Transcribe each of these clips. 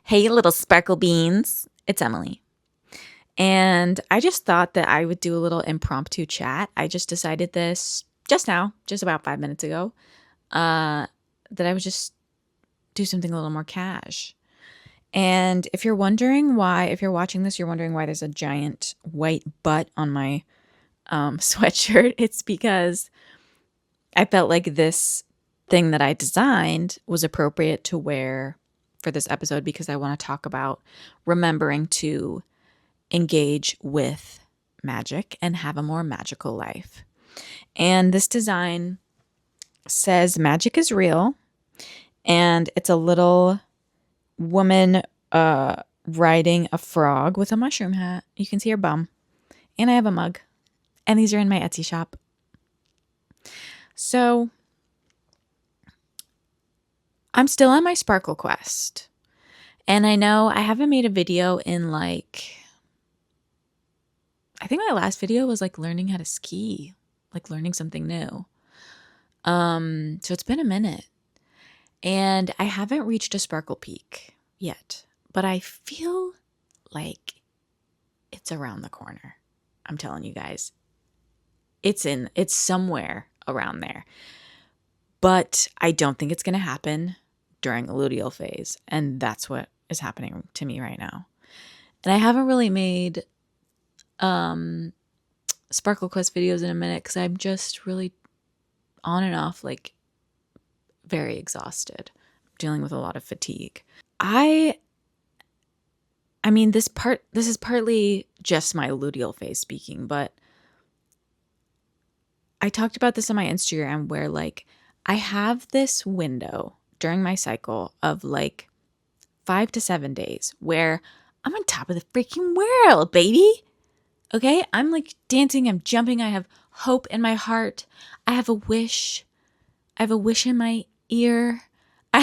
Hey, little sparkle beans. It's Emily. And I just thought that I would do a little impromptu chat. I just decided this just now, just about 5 minutes ago, that I would just do something a little more cash. And if you're wondering why, if you're watching this, you're wondering why there's a giant white butt on my sweatshirt, it's because I felt like this thing that I designed was appropriate to wear for this episode because I want to talk about remembering to engage with magic and have a more magical life. And this design says magic is real, and it's a little woman riding a frog with a mushroom hat. You can see her bum. And I have a mug. And these are in my Etsy shop. So I'm still on my sparkle quest. And I know I haven't made a video in I think my last video was learning how to ski, learning something new. So it's been a minute. And I haven't reached a sparkle peak yet, but I feel like it's around the corner. I'm telling you guys. It's somewhere around there. But I don't think it's going to happen during a luteal phase, and that's what is happening to me right now. And I haven't really made Sparkle Quest videos in a minute because I'm just really on and off, very exhausted, dealing with a lot of fatigue. I mean, this is partly just my luteal phase speaking, but I talked about this on my Instagram where I have this window during my cycle of 5 to 7 days where I'm on top of the freaking world, baby. Okay? I'm dancing, I'm jumping, I have hope in my heart. I have a wish. I have a wish in my ear. I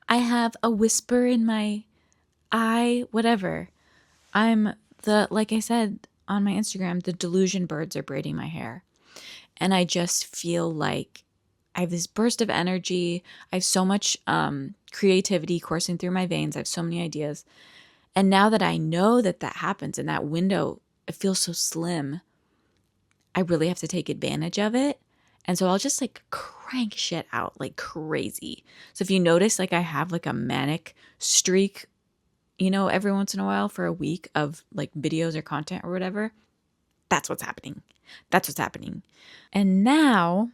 have a whisper in my eye, whatever. I'm like I said on my Instagram, the delusion birds are braiding my hair. And I just feel like I have this burst of energy. I have so much creativity coursing through my veins. I have so many ideas. And now that I know that happens and that window, it feels so slim, I really have to take advantage of it. And so I'll just crank shit out like crazy. So if you notice, I have a manic streak, every once in a while for a week of videos or content or whatever, that's what's happening. That's what's happening. And now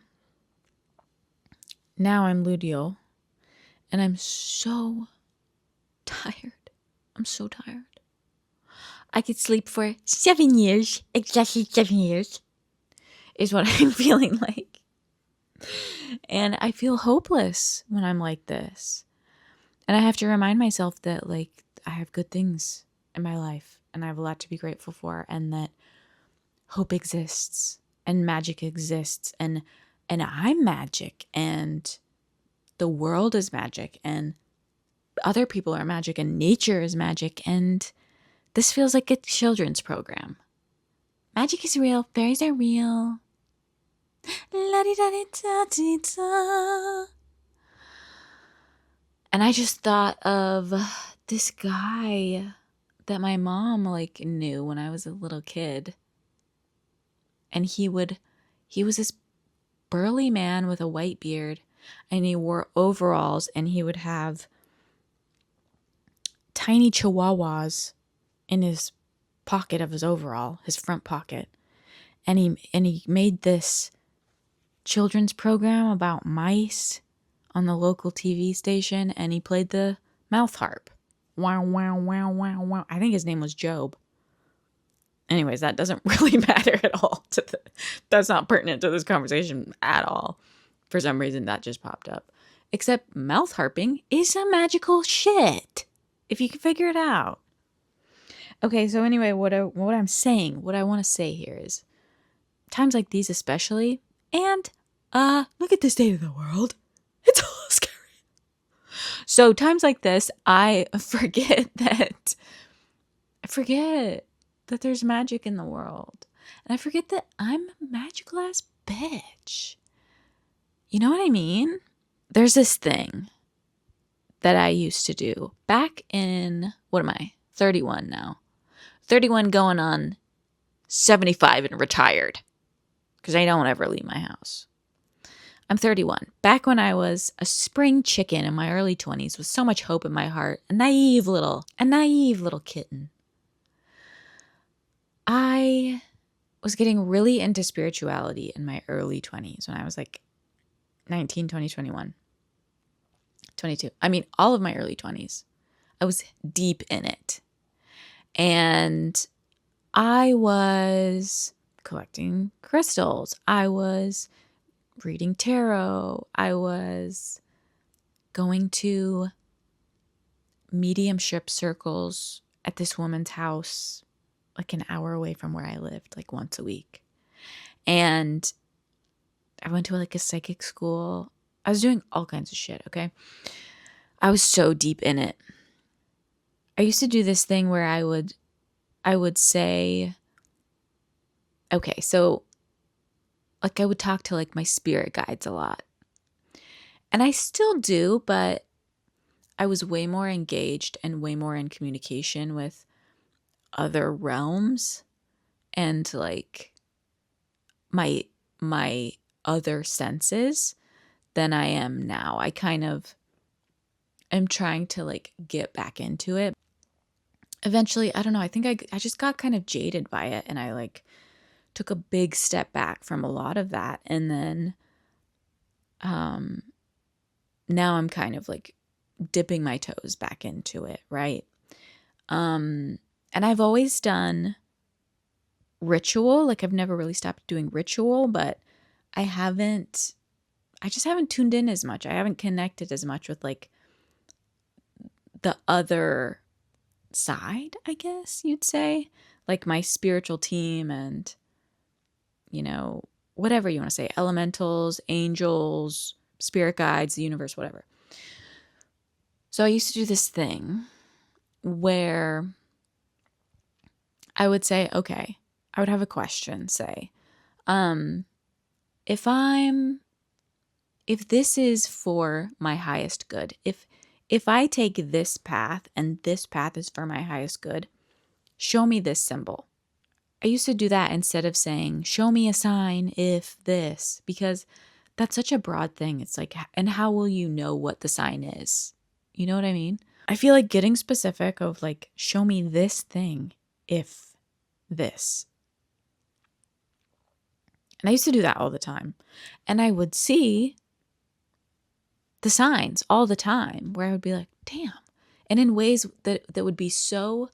I'm luteal and I'm so tired. I'm so tired. I could sleep for 7 years, exactly 7 years, is what I'm feeling like. And I feel hopeless when I'm like this. And I have to remind myself that I have good things in my life and I have a lot to be grateful for, and that hope exists and magic exists, and I'm magic, and the world is magic, and other people are magic, and nature is magic, and this feels like a children's program. Magic is real. Fairies are real. La-di-da-di-da-di-da. And I just thought of this guy that my mom knew when I was a little kid. And he was this burly man with a white beard, and he wore overalls, and he would have tiny chihuahuas in his pocket of his overall, his front pocket. And he made this children's program about mice on the local TV station, and he played the mouth harp. Wow, wow, wow, wow, wow. I think his name was Job. Anyways, that doesn't really matter at all. That's not pertinent to this conversation at all. For some reason, that just popped up. Except mouth harping is some magical shit, if you can figure it out. Okay, so anyway, what I'm saying, what I want to say here is, times like these especially, and look at the state of the world. It's a little scary. So times like this, I forget that there's magic in the world. And I forget that I'm a magical ass bitch. You know what I mean? there's this thing that I used to do back in, what am I? 31 now. 31 going on 75 and retired because I don't ever leave my house. I'm 31. Back when I was a spring chicken in my early 20s with so much hope in my heart, a naive little kitten, I was getting really into spirituality in my early 20s when I was like 19, 20, 21, 22. I mean, all of my early 20s. I was deep in it. And I was collecting crystals. I was reading tarot. I was going to mediumship circles at this woman's house, like an hour away from where I lived, like once a week. And I went to like a psychic school. I was doing all kinds of shit, okay? I was so deep in it. I used to do this thing where I would say, okay, so like I would talk to like my spirit guides a lot. And I still do, but I was way more engaged and way more in communication with other realms and like my other senses than I am now. I kind of am trying to like get back into it. Eventually, I don't know, I think I just got kind of jaded by it, and I like took a big step back from a lot of that. And then now I'm kind of like dipping my toes back into it, right? And I've always done ritual. Like I've never really stopped doing ritual, but I just haven't tuned in as much. I haven't connected as much with like the other side, I guess you'd say, like my spiritual team and, you know, whatever you want to say, elementals, angels, spirit guides, the universe, whatever. So I used to do this thing where I would say, okay, I would have a question, say, if this is for my highest good, if I take this path and this path is for my highest good, show me this symbol. I used to do that instead of saying, show me a sign if this, because that's such a broad thing. It's like, and how will you know what the sign is? You know what I mean? I feel like getting specific of like, show me this thing if this. And I used to do that all the time. And I would see the signs all the time where I would be like, damn. And in ways that would be so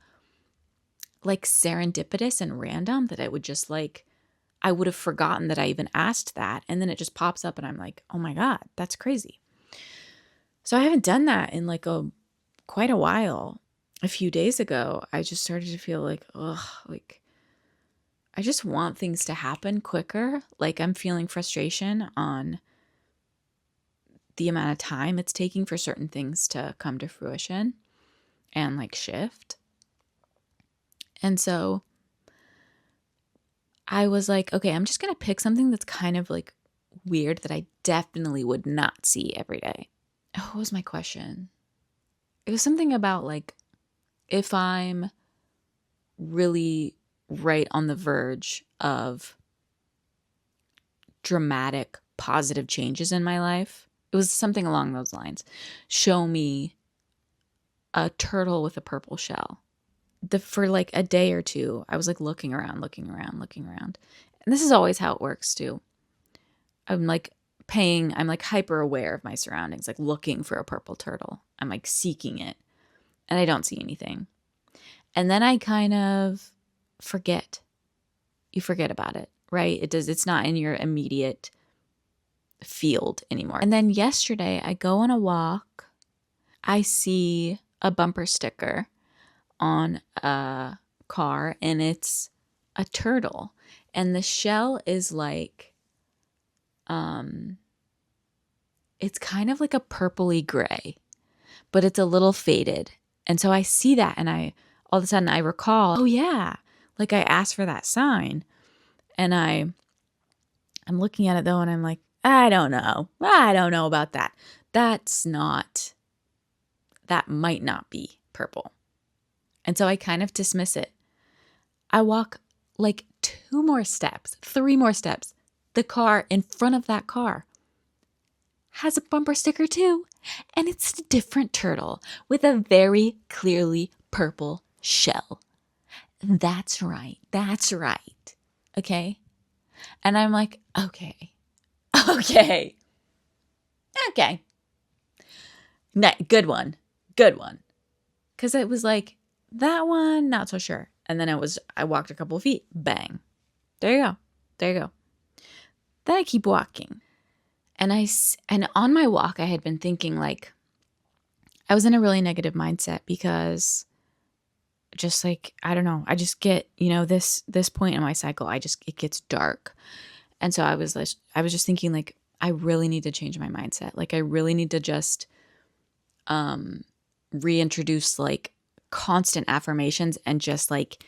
like serendipitous and random that it would just like, I would have forgotten that I even asked that. And then it just pops up and I'm like, oh my God, that's crazy. So I haven't done that in like quite a while. A few days ago, I just started to feel like, like I just want things to happen quicker. Like I'm feeling frustration on the amount of time it's taking for certain things to come to fruition and like shift. And so I was like, okay, I'm just going to pick something that's kind of like weird that I definitely would not see every day. Oh, what was my question? It was something about like, if I'm really right on the verge of dramatic positive changes in my life, it was something along those lines. Show me a turtle with a purple shell. For like a day or two, I was like looking around. And this is always how it works too. I'm like hyper aware of my surroundings, like looking for a purple turtle. I'm like seeking it and I don't see anything. And then I kind of forget. You forget about it, right? It's not in your immediate field anymore. And then yesterday I go on a walk. I see a bumper sticker on a car and it's a turtle. And the shell is like, it's kind of like a purpley gray, but it's a little faded. And so I see that and all of a sudden I recall, oh yeah, like I asked for that sign. And I'm looking at it though and I'm like, I don't know about that. that might not be purple. And so I kind of dismiss it. I walk like 2 more steps, 3 more steps. The car in front of that car has a bumper sticker too. And it's a different turtle with a very clearly purple shell. That's right. That's right. Okay. And I'm like, okay. Good one. Because it was like, that one, not so sure. And then I walked a couple of feet. Bang. There you go. Then I keep walking. And on my walk, I had been thinking like, I was in a really negative mindset because just like, I don't know, I just get, this point in my cycle, it gets dark. And so I was just thinking like, I really need to change my mindset. Like I really need to just reintroduce like constant affirmations and just like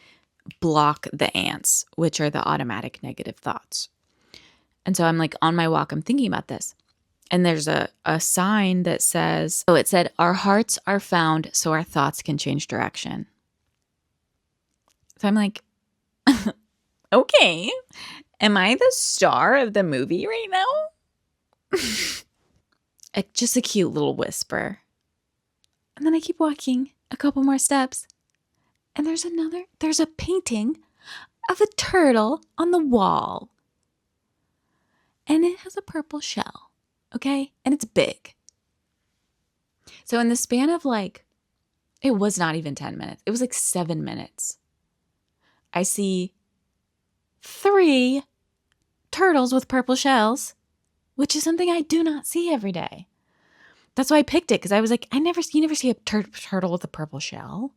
block the ants, which are the automatic negative thoughts. And so I'm like on my walk, I'm thinking about this. And there's a sign that says, it said, our hearts are found so our thoughts can change direction. So I'm like, okay, am I the star of the movie right now? Just a cute little whisper. And then I keep walking a couple more steps. And there's a painting of a turtle on the wall. And it has a purple shell, okay? And it's big. So in the span of like, it was not even 10 minutes. It was like 7 minutes. I see 3 turtles with purple shells, which is something I do not see every day. That's why I picked it, because I was like, you never see a turtle with a purple shell.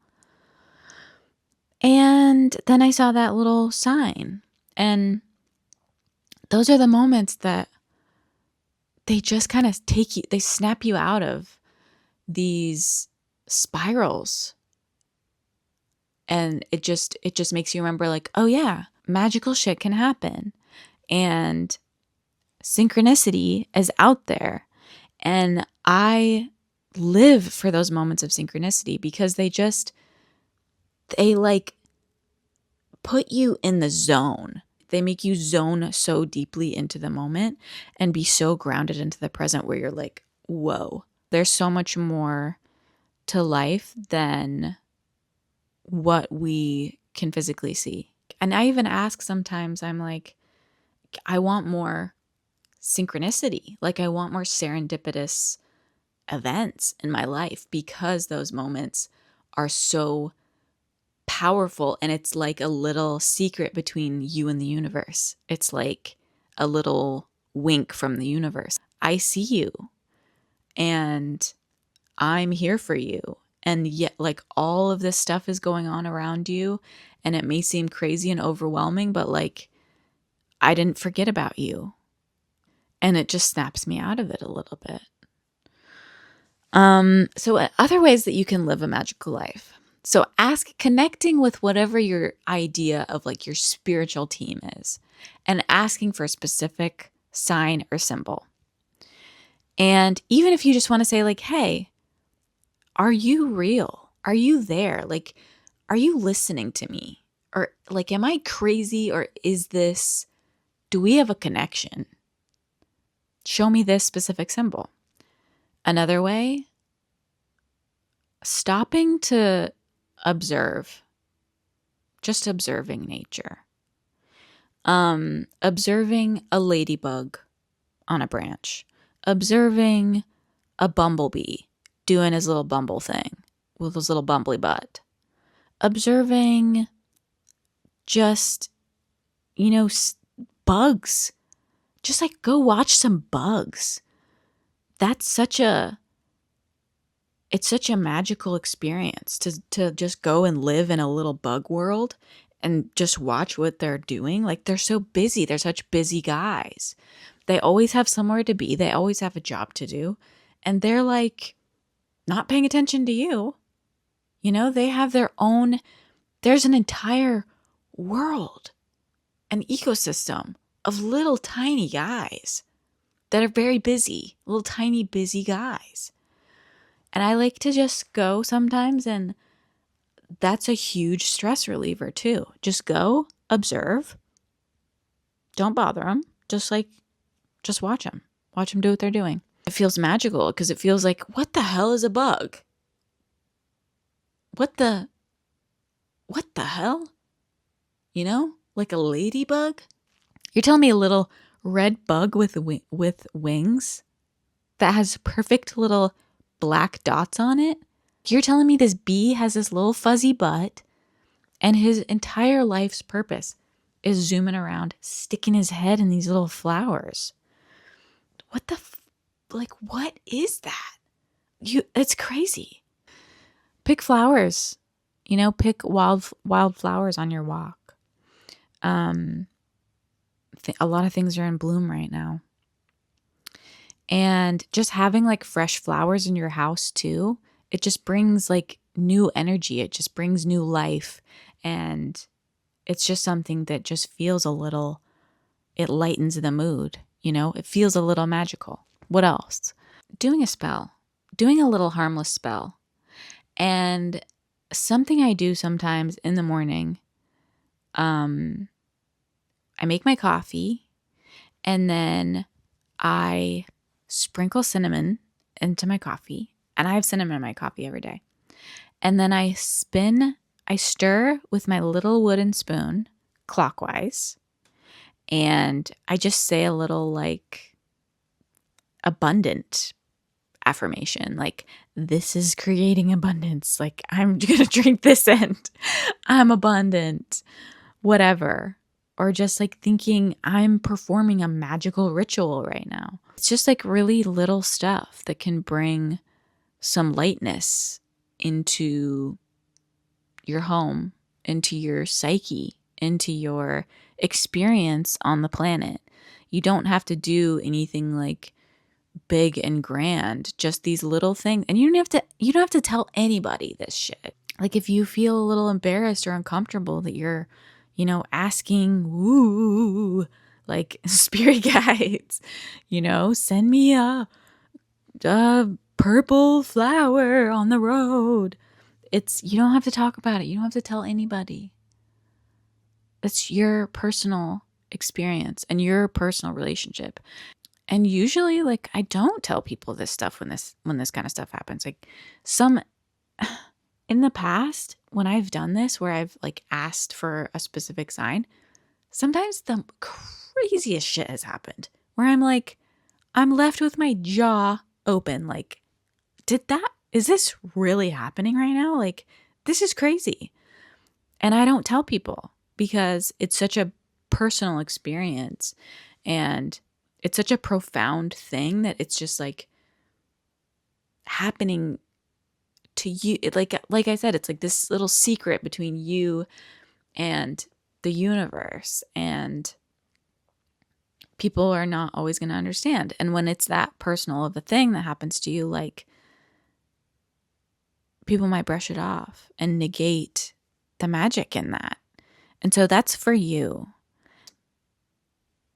And then I saw that little sign. And those are the moments that they just kind of they snap you out of these spirals. And it just makes you remember like, oh yeah, magical shit can happen. And synchronicity is out there. And I live for those moments of synchronicity because they like put you in the zone. They make you zone so deeply into the moment and be so grounded into the present where you're like, whoa, there's so much more to life than what we can physically see. And I even ask sometimes, I'm like, I want more synchronicity. Like I want more serendipitous events in my life because those moments are so powerful, and it's like a little secret between you and the universe. It's like a little wink from the universe. I see you and I'm here for you. And yet like all of this stuff is going on around you and it may seem crazy and overwhelming, but like I didn't forget about you. And it just snaps me out of it a little bit. So other ways that you can live a magical life. So connecting with whatever your idea of like your spiritual team is and asking for a specific sign or symbol. And even if you just want to say like, hey, are you real? Are you there? Like, are you listening to me? Or like, am I crazy? Or do we have a connection? Show me this specific symbol. Another way, stopping to observe, just observing nature. Observing a ladybug on a branch. Observing a bumblebee doing his little bumble thing with his little bumbly butt. Observing just, bugs. Just like go watch some bugs. It's such a magical experience to just go and live in a little bug world and just watch what they're doing. Like they're so busy. They're such busy guys. They always have somewhere to be. They always have a job to do. And they're like not paying attention to you. They have their own, there's an entire world, an ecosystem of little tiny guys that are very busy, little tiny busy guys. And I like to just go sometimes, and that's a huge stress reliever too. Just go, observe, don't bother them. Just watch them. Watch them do what they're doing. It feels magical because it feels like, what the hell is a bug? What the hell? You know, like a ladybug? You're telling me a little red bug with wings that has perfect little black dots on it? You're telling me this bee has this little fuzzy butt and his entire life's purpose is zooming around, sticking his head in these little flowers. What the what is that? It's crazy. Pick flowers. Pick wild flowers on your walk. A lot of things are in bloom right now. And just having like fresh flowers in your house too, it just brings like new energy. It just brings new life. And it's just something that just feels it lightens the mood. It feels a little magical. What else? Doing a spell, doing a little harmless spell. And something I do sometimes in the morning, I make my coffee and then I sprinkle cinnamon into my coffee, and I have cinnamon in my coffee every day. And then I stir with my little wooden spoon clockwise, and I just say a little like abundant affirmation, like, this is creating abundance. Like, I'm going to drink this and I'm abundant, whatever. Or just like thinking I'm performing a magical ritual right now. It's just like really little stuff that can bring some lightness into your home, into your psyche, into your experience on the planet. You don't have to do anything like big and grand, just these little things. And you don't have to tell anybody this shit. Like, if you feel a little embarrassed or uncomfortable that you're asking, woo, like spirit guides, send me a purple flower on the road. You don't have to talk about it. You don't have to tell anybody. It's your personal experience and your personal relationship. And usually, like, I don't tell people this stuff when this kind of stuff happens. Like, in the past, when I've done this, where I've like asked for a specific sign, sometimes the craziest shit has happened. Where I'm left with my jaw open. Like, is this really happening right now? Like, this is crazy. And I don't tell people because it's such a personal experience and it's such a profound thing that it's just like happening to you. Like I said, it's like this little secret between you and the universe, and people are not always going to understand. And when it's that personal of a thing that happens to you, like, people might brush it off and negate the magic in that. And so that's for you.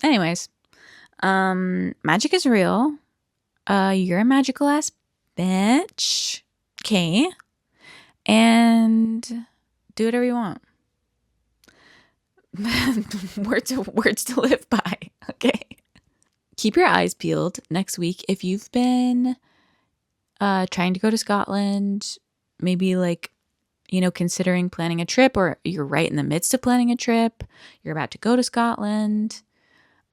Anyways, magic is real. You're a magical ass bitch. Okay. And do whatever you want. words to live by. Okay. Keep your eyes peeled next week if you've been trying to go to Scotland, maybe like, considering planning a trip, or you're right in the midst of planning a trip, you're about to go to Scotland,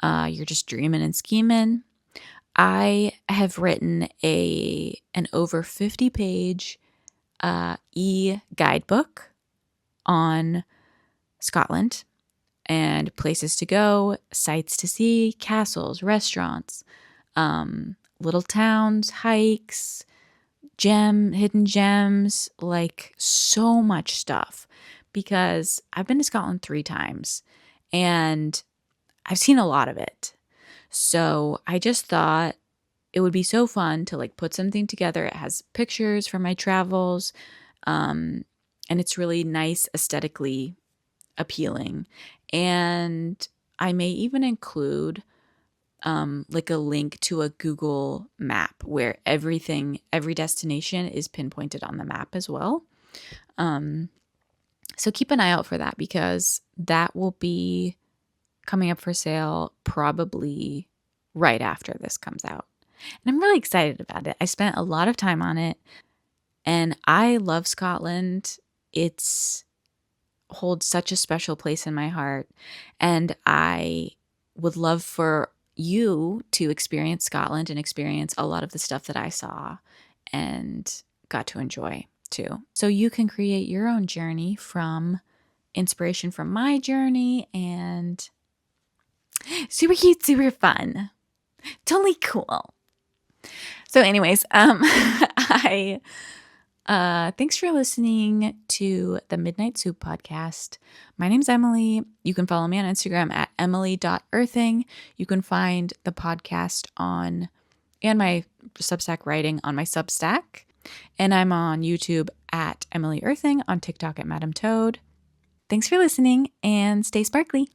you're just dreaming and scheming. I have written an over 50-page e-guidebook on Scotland and places to go, sights to see, castles, restaurants, little towns, hikes, hidden gems, like so much stuff. Because I've been to Scotland 3 times and I've seen a lot of it. So I just thought it would be so fun to like put something together. It has pictures from my travels, and it's really nice, aesthetically appealing. And I may even include like a link to a Google map where every destination is pinpointed on the map as well. So keep an eye out for that, because that will be coming up for sale probably right after this comes out. And I'm really excited about it. I spent a lot of time on it, and I love Scotland. It's holds such a special place in my heart, and I would love for you to experience Scotland and experience a lot of the stuff that I saw and got to enjoy too. So you can create your own journey from inspiration from my journey, and super cute, super fun, totally cool. So anyways, I thanks for listening to the Midnight Soup podcast. My name's Emily. You can follow me on Instagram at emily.earthing. You can find the podcast and my Substack writing on my Substack. And I'm on YouTube at Emily Earthing, on TikTok at Madam Toad. Thanks for listening, and stay sparkly.